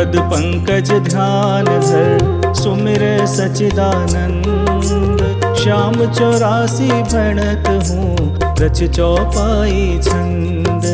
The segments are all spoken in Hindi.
पद पंकज ध्यान धर सुमिर सचिदानंद। श्याम 84 भणत हूँ रच चौपाई छंद।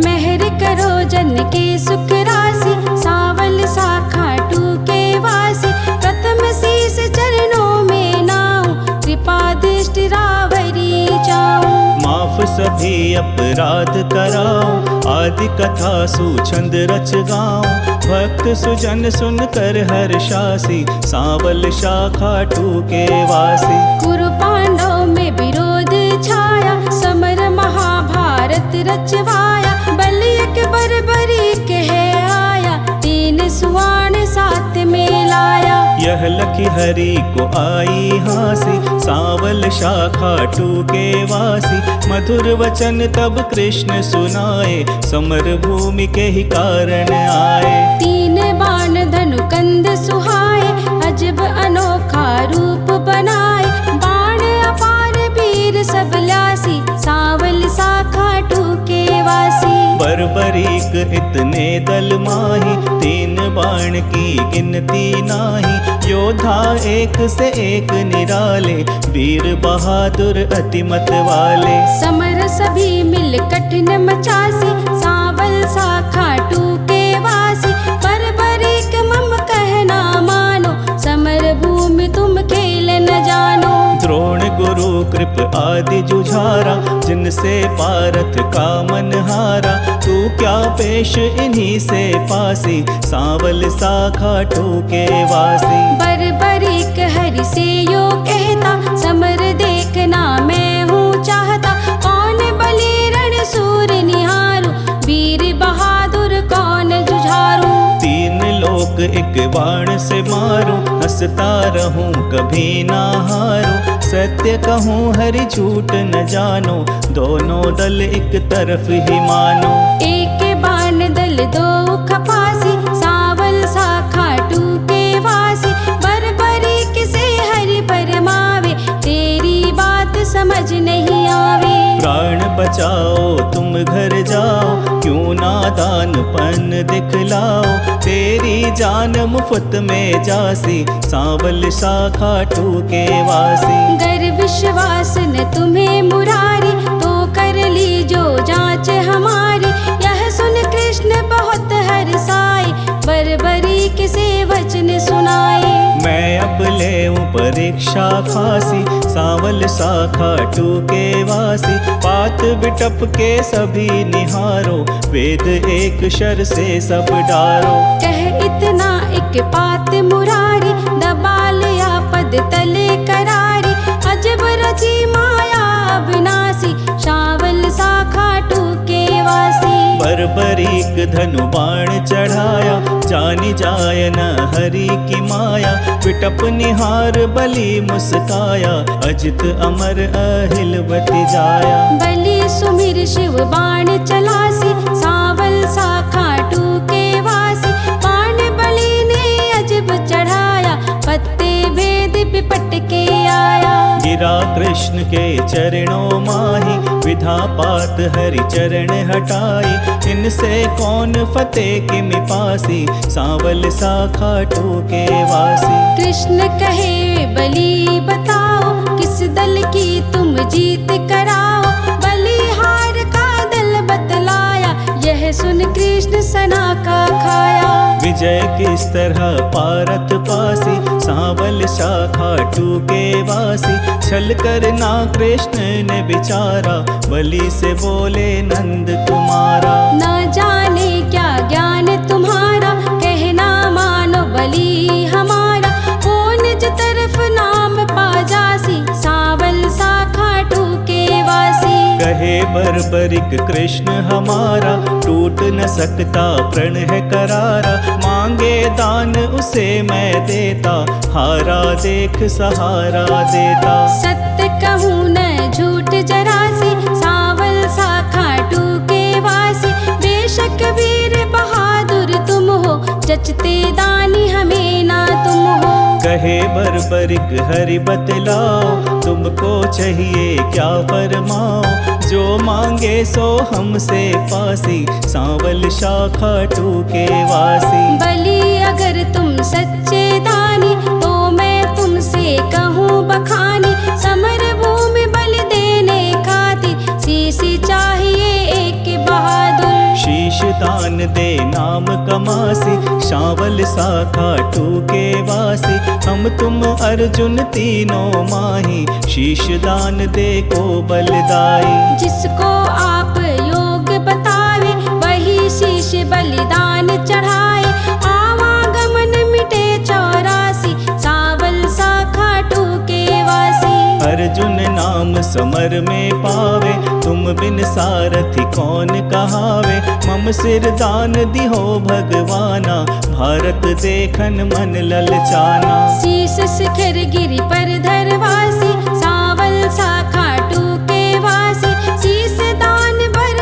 मेहर करो जन के सुख राशि सावल साखा टूके वासी। प्रथम शीस चरणों में नाऊं कृपा दृष्टि रावरी जाऊं। माफ सभी अपराध कराऊं आदि कथा सुछंद रच गाऊं। भक्त सुजन सुन कर हर्षासी सावल शाखा टूके वासी। कुरु पांडव में विरोध छाया समर महाभारत रचवाया। बलि एक बर्बरी कह आया तीन सुवर्ण साथ में लाया। यह लखी हरि को आई हासी सावल शाखा टूके वासी। मधुर वचन तब कृष्ण सुनाए समर भूमि के ही कारण आए। तीन बाण धनु कंद सुहाए अजब अनोखा रूप बनाए। बाण अपार वीर सब ल्यासी सावल साखा टूके वासी। बर्बरीक इतने दल माही तीन बाण की गिनती नाही। योद्धा एक से एक निराले वीर बहादुर अति मत वाले। समर सभी मिल कठिन मचासी सावल साखा टूके वासी। बर्बरीक मम कहना मानो समर भूमि तुम खेल न जानो। द्रोण गुरु कृप आदि जुझारा जिनसे पारथ का मन हारा। तू क्या पेश इन्हीं से पासी सावल साखा टूके वासी। बर्बरीक हरि से यो कहता समर देखना मैं हूँ चाहता। कौन बलि रण सूर निहारू वीर बहादुर कौन जुझारू। तीन लोक एक बाण से मारूं हंसता रहूं कभी ना हारूं। सत्य कहूँ हरि झूठ न जानो दोनों दल एक तरफ ही मानो। एक बाण दल दो खपासी सावल साखा टूके वासी। बर्बरीक से हरि परमावे तेरी बात समझ नहीं आवे। प्राण बचाओ तुम घर जाओ क्यों नादानपन दिखलाओ। तेरी जान मुफ्त में जासी सावल शाखा टूके वासी। गर विश्वास न तुम्हें मुरारी तो कर ली जो जांच हमारी। यह सुन कृष्ण बहुत हर्षाए बर्बरीक से वचन सुनाए। मैं अब लेऊं परीक्षा खासी सावल शाखा टूके वासी। पात बिटप के सभी निहारो वेद एक शर से सब डारो। कह इतना एक पात मुरारी दबा लिया पद तले करारी। अजब रची माया अविनाशी सावल शाखा टूके वासी। बर्बरीक धनु बाण चढ़ाया जानी जाय न हरि की माया। विटप निहार बलि मुस्काया अजित अमर अहिलवति जाया। बलि सुमिर शिव बाण चलासी सावल शाखा टूके वासी। बाण बलि ने अजब चढ़ाया पत्ते भेद पिपट के आया। गिरा कृष्ण के चरणों माही विधा पात हरि चरण हटाई। इनसे कौन फतेह के मिपासी सावल शाखा टूके वासी। कृष्ण कहे बलि बताओ किस दल की तुम जीत कराओ। बलिहार का दल बतलाया यह सुन कृष्ण सना का खाया। विजय किस तरह पारत पासी सावल शाखा टूके वासी। छल करना कृष्ण ने विचारा बलि से बोले नंद कुमारा। न जाने क्या ज्ञान तुम्हारा कहना मानो बलि हमारा। वो निज तरफ नाम पा जासी सावल शाखा टूके वासी। कहे बर्बरिक कृष्ण हमारा टूट न सकता प्रण है करारा। मांगे दान उसे मैं देता हारा देख सहारा देता। सत्य कहूँ न झूठ जरासी सावल शाखा टूके वासी। बेशक वीर बहादुर तुम हो जचते दानी हमें ना तुम हो। कहे बर्बरिक हरि बतलाओ तुमको चाहिए क्या फरमाओ। जो मांगे सो हमसे पासी, सांवल शाखा टूके वासी। बलि अगर तुम सच्चे दानी, तो मैं तुमसे कहूँ बखानी। समर भूमि बलि देने खातिर, शीश चाहिए एक बहादुर। शीश दान दे नाम कमासी, सांवल शाखा टूके वासी। हम तुम अर्जुन तीनों माही, शीश दान दे को बलदाई। जिसको आप योग बतावे, वही शीश बलिदान चढ़ाए। आवागमन मिटे 84, सांवल शाखा टूके वासी। अर्जुन नाम समर में पावे, तुम बिन सारथी कौन कहावे। मम सिर दान दिहो भगवाना, भारत देखन मन ललचाना। शीश शिखर गिरि पर धरवासी, सांवल शाखा टूके वासी। शीश दान भर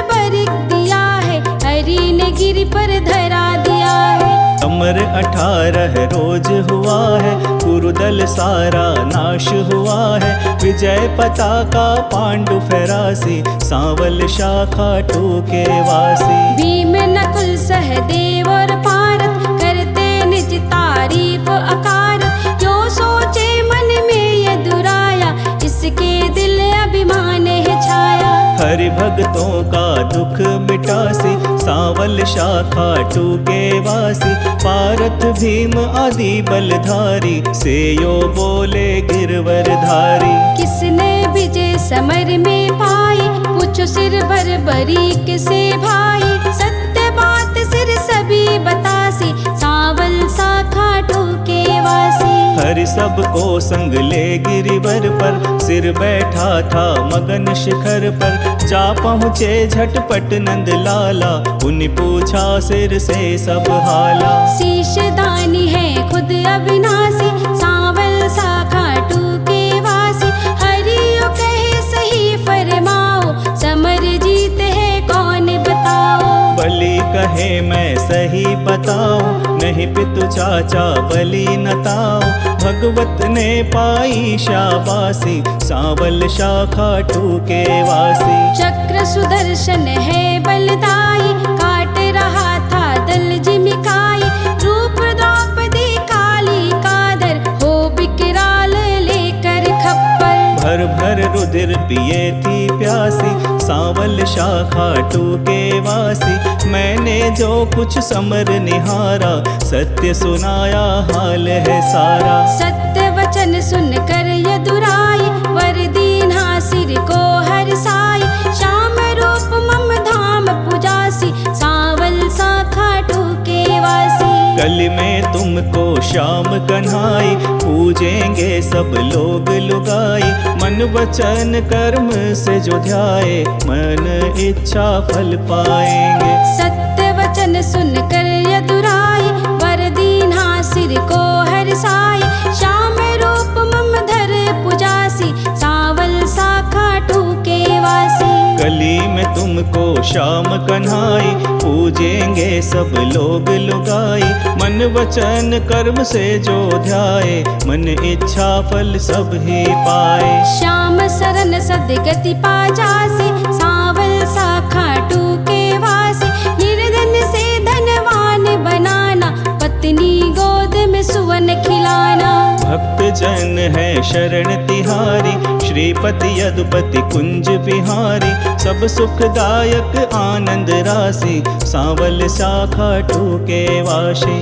दिया है, हरि ने गिरि पर धरा दिया है। अमर 18 रोज हुआ है, कुरुदल सारा नाश हुआ है। विजय पताका पांडु फहरासी, सांवल शाखा टूके वासी। भीम नकुल सहदेव और भारत, करते निज तारीफ अकारत। जो सोचे मन में ये दुराया, इसके दिल अभिमान है छाया। हरि भक्तों का दुख मिटासी, सांवल शाखा टूके वासी। पारथ भीम आदि बलधारी, सेयो बोले गिरवर धारी। किसने विजय समर में पाई, पूछो सिर भर बरीक से भाई। सत्य बात सिर सभी बतासी, सांवल शाखा टूके वासी। हरि सबको संग ले गिरिवर पर, सिर बैठा था मगन शिखर पर। जा पहुँचे झटपट नंद लाला, उन्हें पूछा सिर से सब हाला। शीश दानी है खुद अविनाशी, सांवल शाखा टूके वासी। हरियो कहे सही फरमाओ, समर जीत है कौन बताओ। बलि कहे मैं सही बताऊं, नहीं पितु चाचा बलि नताओ। भगवत ने पाई शाबासी, सांवल शाखा टूके वासी। चक्र सुदर्शन है बलदाई, काट रहा था दल जिमिकाई। रूप द्रौपदी काली कादर, हो विकराल लेकर खप्पर। भर भर रुधिर पिए थी प्यासी, सांवल शाखा टूके वासी। मैंने जो कुछ समर निहारा, सत्य सुनाया हाल है सारा। सत्य वचन सुन कर यदुराई, वर दीन्हा सिर को हरसाई। श्याम रूप मम धाम पुजासी, सांवल शाखा टूके वासी। कल में तुमको श्याम कन्हाई, पूजेंगे सब लोग लुगाई। मन वचन कर्म से जो ध्याए, मन इच्छा फल पाएंगे। सत्य वचन सुन कर यदुराई, वर दीन्हा सिर को हरसाई। श्याम रूप मम धर पुजासी, सांवल शाखा टूके वासी। कली में तुमको श्याम कन्हाई, पूजेंगे सब लोग लुगाई। मन वचन कर्म से जो ध्याए, मन इच्छा फल सब ही पाए। श्याम सरन सदगति पा जासी, सांवल शाखा टूके वासी। निर्धन से धनवान बनाना, पत्नी गोद में सुवन खिलाना। भक्त जन है शरण तिहारी, श्रीपति यदुपति कुंज बिहारी। सब सुखदायक आनंद राशि, सांवल शाखा टूके वासी।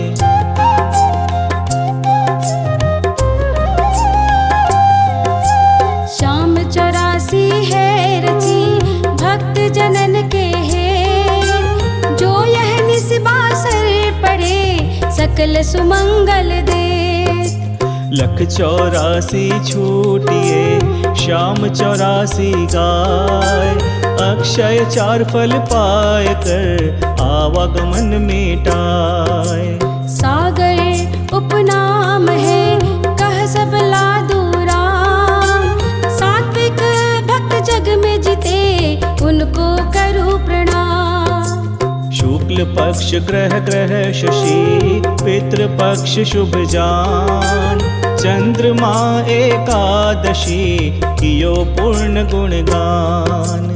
श्याम 84 है रची, भक्त जनन के है। जो यह निस्बासर पढ़े, सकल सुमंगल दे। लख 84 छूटिए, श्याम 84 गाय। अक्षय 4 फल पाए कर, आवागमन मिटाए। सागर उपनाम है, कह सब लादूरा। सात्विक भक्त जग में जिते, उनको करूं प्रणाम। शुक्ल पक्ष ग्रह शशि, पितृ पक्ष शुभ जान। चंद्रमा एकादशी, कियो पूर्ण गुणगान।